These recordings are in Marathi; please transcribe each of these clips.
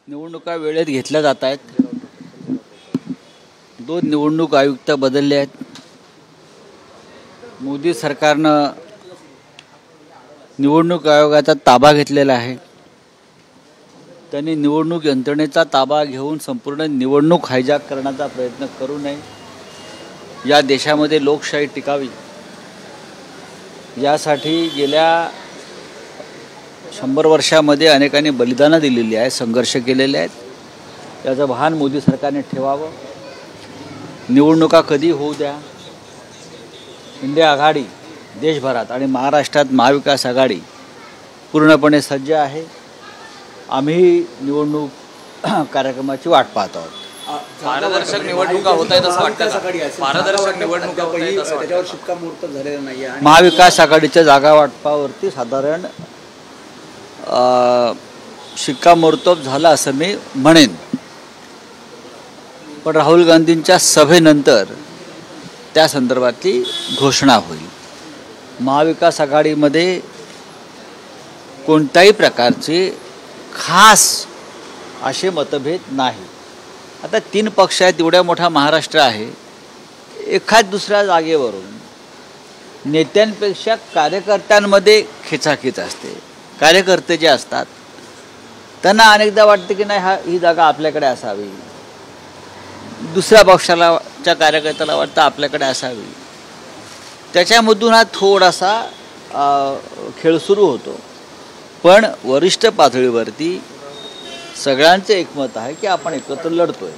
निवडणुका वेळेत घेतल्या जात आहेत। 2 निवडणूक आयुक्त बदलले आहेत। मोदी सरकारनं निवडणूक आयोगाचा ताबा घेतलेला आहे। त्यांनी निवडणूक यंत्रणेचा ताबा घेऊन संपूर्ण निवडणूक हायजॅक करण्याचा प्रयत्न करू नये। या देशामध्ये लोकशाही टिकावी यासाठी गेल्या 100 वर्षामध्ये अनेकांनी बलिदानं दिलेली आहेत, संघर्ष केलेले आहेत। याचं भान मोदी सरकारने ठेवावं। निवडणुका कधी होऊ द्या। इंडिया आघाडी देशभरात आणि महाराष्ट्रात महाविकास आघाडी पूर्णपणे सज्ज आहे। आम्ही निवडणूक कार्यक्रमाची वाट पाहत आहोत। पारदर्शक निवडणुका होत आहेत असं वाटतं का? पारदर्शक निवडणुका होत आहेत असं त्याच्यावर शिक्कामोर्तब झालेलं नाही आहे। महाविकास आघाडीच्या जागा वाटपावरती साधारण शिक्कामोर्तब झालं असं मी म्हणेन। पण राहुल गांधींच्या सभेनंतर त्या संदर्भातली घोषणा होईल। महाविकास आघाडीमध्ये कोणत्याही प्रकारचे खास असे मतभेद नाही। आता 3 पक्ष आहेत, एवढ्या मोठा महाराष्ट्र आहे। एखाद दुसऱ्या जागेवरून नेत्यांपेक्षा कार्यकर्त्यांमध्ये खेचाखेच असते। कार्यकर्ते जे असतात त्यांना अनेकदा वाटते की नाही ही जागा आपल्याकडे असावी, दुसऱ्या पक्षाच्या कार्यकर्त्याला वाटतं आपल्याकडे असावी। त्याच्यामधून हा थोडासा खेळ सुरू होतो। पण वरिष्ठ पातळीवरती सगळ्यांचे एकमत आहे की आपण एकत्र लढतोय।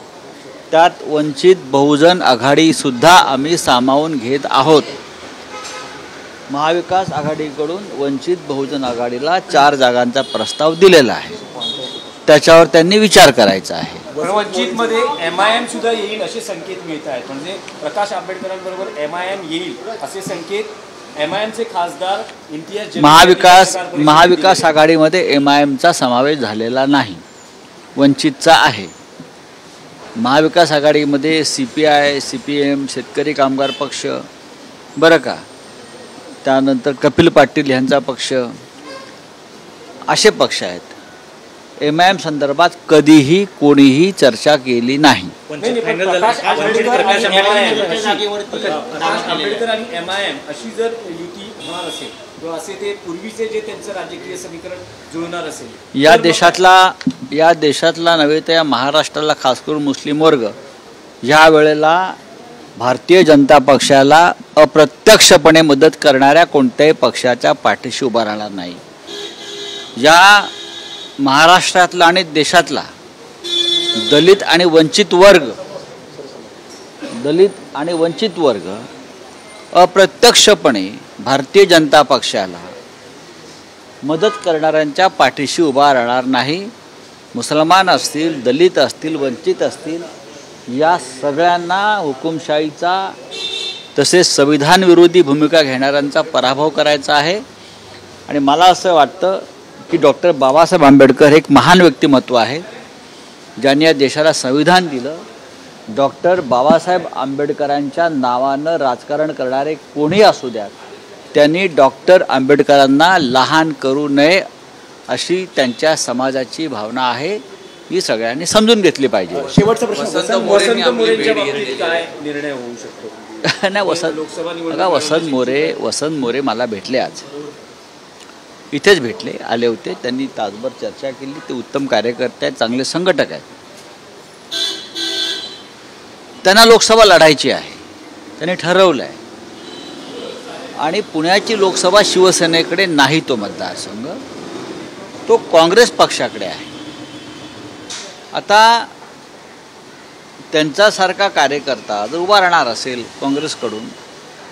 त्यात वंचित बहुजन आघाडीसुद्धा आम्ही सामावून घेत आहोत। महाविकास आघाडीकडून वंचित बहुजन आघाडीला 4 जागांचा प्रस्ताव दिलेला आहे। त्याच्यावर त्यांनी विचार करायचा आहे। वंचितमध्ये MIM सुद्धा येईल असे संकेत मिळत आहेत। म्हणजे प्रकाश आंबेडकरांबरोबर MIM येईल असे संकेत MIMचे खासदार इम्तियाज महाविकास आघाडीमध्ये MIMचा समावेश झालेला नाही, वंचितचा आहे। महाविकास आघाडीमध्ये CPI, CPM, शेतकरी कामगार पक्ष बरं का, त्यानंतर कपिल पाटील यांचा पक्ष असे पक्ष आहेत। MIM संदर्भात कधीही कोणीही चर्चा केली नाही। प्रकाश आंबेडकर आणि MIM अशी जर युती होणार असेल किंवा असे ते पूर्वीचे जे त्यांचं राजकीय समीकरण जुळणार असेल, या देशातला नव्हे तर या महाराष्ट्राला खास करून मुस्लिम वर्ग ह्या वेळेला भारतीय जनता पक्षाला अप्रत्यक्षपणे मदत करणाऱ्या कोणत्याही पक्षाच्या पाठीशी उभा राहणार नाही। या महाराष्ट्रातला आणि देशातला दलित आणि वंचित वर्ग अप्रत्यक्षपणे भारतीय जनता पक्षाला मदत करणाऱ्यांच्या पाठीशी उभा राहणार नाही। मुसलमान असतील, दलित असतील, वंचित असतील, या सगळ्यांना हुकुमशाहीचा तसेच संविधान विरोधी भूमिका घेणाऱ्यांचा पराभव करायचा आहे। आणि मला असं वाटतं की डॉक्टर बाबासाहेब आंबेडकर हे एक महान व्यक्तिमत्व आहे, ज्यांनी या देशाला संविधान दिलं। डॉक्टर बाबासाहेब आंबेडकरांच्या नावानं राजकारण करणारे कोणी असू द्या, त्यांनी डॉक्टर आंबेडकरांना लहान करू नये अशी त्यांच्या समाजाची भावना आहे। ही सगळ्यांनी समजून घेतली पाहिजे। शेवटचा प्रश्न, वसंत मोरेंच्या बाबतीत काय निर्णय होऊ शकतो? नाही, वसंत मोरे मला भेटले, आज इथेच भेटले, आले होते। त्यांनी तासभर चर्चा केली। ते उत्तम कार्यकर्ते आहेत, चांगले संघटक आहेत। त्यांना लोकसभा लढायची आहे, त्यांनी ठरवलं आहे। आणि पुण्याची लोकसभा शिवसेनेकडे नाही, तो मतदारसंघ तो काँग्रेस पक्षाकडे आहे। आता त्यांच्यासारखा कार्यकर्ता जर उभा राहणार असेल काँग्रेसकडून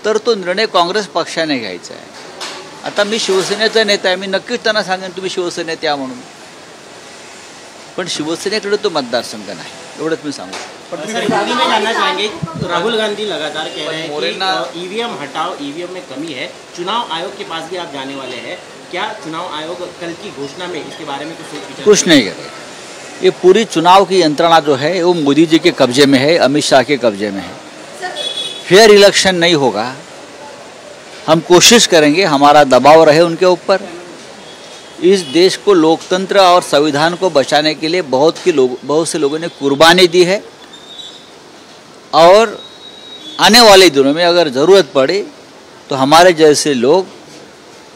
तर तो निर्णय काँग्रेस पक्षाने घ्यायचा आहे। आता मी शिवसेनेचा नेता आहे, मी नक्कीच त्यांना सांगेन तुम्ही शिवसेनेत या म्हणून, पण शिवसेनेकडे तो मतदारसंघ नाही, एवढंच मी सांगू शकतो। राहुल गांधी लगातार कह रहे हैं कि EVM हटाओ, EVM में कमी है। चुनाव आयोग के पास भी आप जाने वाले हैं, क्या चुनाव आयोग कल की घोषणा में इसके बारे में कुछ नहीं करेगा? ये पूरी चुनाव की यंत्रणा जो है वो मोदी जी के कब्जे में है, अमित शाह के कब्जे में है। फेयर इलेक्शन नहीं होगा। हम कोशिश करेंगे हमारा दबाव रहे उनके ऊपर, इस देश को लोकतंत्र और संविधान को बचाने के लिए बहुत से लोगों ने कुर्बानी दी है और आने वाले दिनों में अगर ज़रूरत पड़े तो हमारे जैसे लोग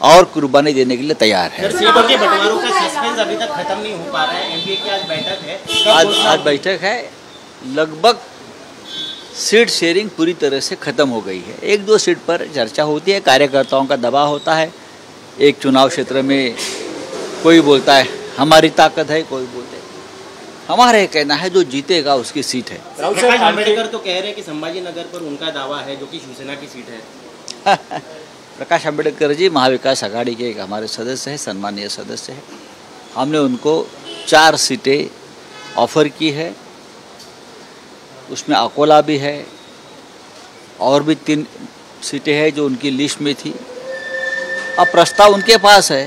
और कुर्बानी देने के लिए तैयार है। सीटों के बंटवारों का सस्पेंस अभी तक खत्म नहीं हो पा रहा है। एमपीए की आज बैठक है, आज बैठक है, लगभग सीट शेयरिंग पूरी तरह से ख़त्म हो गई है। 1-2 सीट पर चर्चा होती है, कार्यकर्ताओं का दबाव होता है। एक चुनाव क्षेत्र में कोई बोलता है हमारी ताकत है, कोई बोलते हैं हमारा ये कहना है जो जीतेगा उसकी सीट है। प्रकाश आंबेडकर तो कह रहे हैं कि संभाजी नगर पर उनका दावा है जो कि शिवसेना की सीट है। प्रकाश आंबेडकर जी महाविकास आघाड़ी के एक हमारे सदस्य हैं, सम्मानीय सदस्य हैं। हमने उनको 4 सीटें ऑफर की है, उसमें अकोला भी है और भी 3 सीटें हैं जो उनकी लिस्ट में थी। अब प्रस्ताव उनके पास है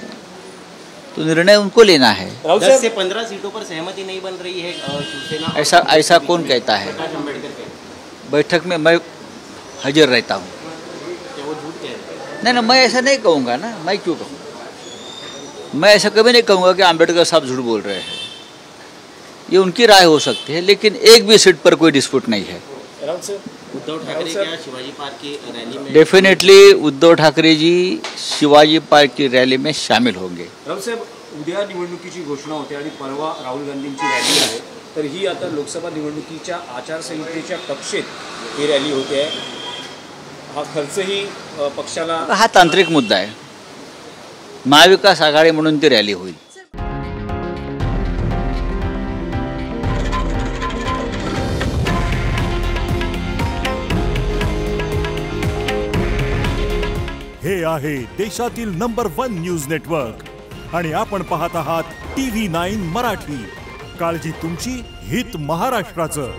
तो निर्णय उनको लेना है। 10 से 15 सीटों पर सहमति नहीं बन रही है शिवसेना। ऐसा कौन कहता है? प्रकाश आंबेडकर कहते बैठक में मैं हाजिर रहता हूँ। हैं, वो झूठ कह रहे हैं। नहीं, मैं ऐसा नहीं कहूँगा ना, मैं क्यों कहूँ? मैं ऐसा कभी नहीं कहूँगा कि आंबेडकर साहब झूठ बोल रहे हैं। ये उनकी राय हो सकती है, लेकिन एक भी सीट पर कोई डिस्प्यूट नहीं है। उद्धव ठाकरे क्या शिवाजी पार्क की रैली में? डेफिनेटली उद्धव ठाकरे जी शिवाजी पार्क की रॅली में शामिल होंगे। राहुल साहेब, उद्या निवडणुकीची घोषणा होते आणि परवा राहुल गांधींची रॅली आहे, तर ही आता लोकसभा निवडणुकीच्या आचारसंहितेच्या कक्षेत ही रॅली होते आहे। हा खर्चही पक्षाला, हा तांत्रिक मुद्दा आहे। महाविकास आघाडी म्हणून ती रॅली होईल। हे आहे देशातील नंबर 1 न्यूज नेटवर्क आणि आपण पाहत आहात TV9 मराठी। काळजी तुमची, हित महाराष्ट्राचं।